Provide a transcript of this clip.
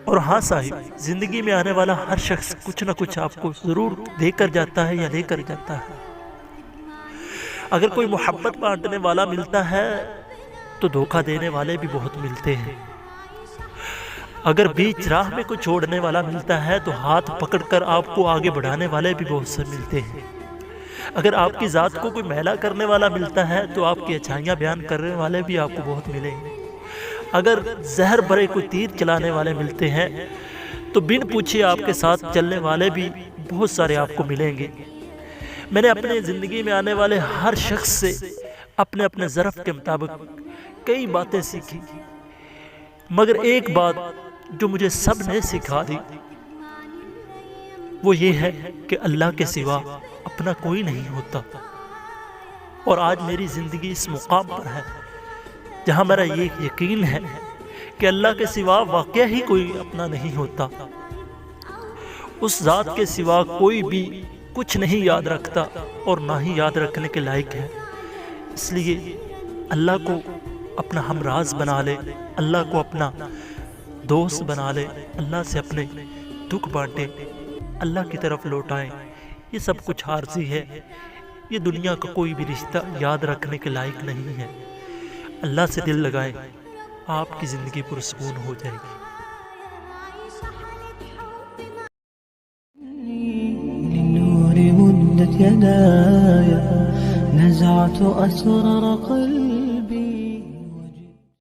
اور ہاں صاحب، زندگی میں آنے والا ہر شخص کچھ نہ کچھ آپ کو ضرور دے کر جاتا ہے یا لے کر جاتا ہے۔ اگر کوئی محبت بانٹنے والا ملتا ہے تو دھوکہ دینے والے بھی بہت ملتے ہیں۔ اگر بیچ راہ میں کوئی چھوڑنے والا ملتا ہے تو ہاتھ پکڑ کر آپ کو آگے بڑھانے والے بھی بہت سے ملتے ہیں۔ اگر آپ کی ذات کو کوئی میلا کرنے والا ملتا ہے تو آپ کی اچھائیاں بیان کرنے والے بھی آپ کو بہت ملیں گے۔ اگر زہر بھرے کوئی تیر چلانے والے ملتے ہیں تو بن پوچھے آپ کے ساتھ چلنے والے بھی بہت سارے آپ کو ملیں گے۔ میں نے اپنے زندگی میں آنے والے ہر شخص سے اپنے اپنے ظرف کے مطابق کئی باتیں سیکھی، مگر ایک بات جو مجھے سب نے سکھا دی وہ یہ ہے کہ اللہ کے سوا اپنا کوئی نہیں ہوتا۔ اور آج میری زندگی اس مقام پر ہے جہاں میرا یہ یقین ہے کہ اللہ کے سوا واقعہ ہی کوئی اپنا نہیں ہوتا۔ اس ذات کے سوا کوئی بھی کچھ نہیں یاد رکھتا اور نہ ہی یاد رکھنے کے لائق ہے۔ اس لیے اللہ کو اپنا ہمراز بنا لے، اللہ کو اپنا دوست بنا لے، اللہ سے اپنے دکھ بانٹے، اللہ کی طرف لوٹائیں۔ یہ سب کچھ عارضی ہے، یہ دنیا کا کوئی بھی رشتہ یاد رکھنے کے لائق نہیں ہے۔ اللہ سے دل لگائیں، آپ کی زندگی پرسکون ہو جائے گی۔ للنور مدت يداي، نزعت أسرار قلبي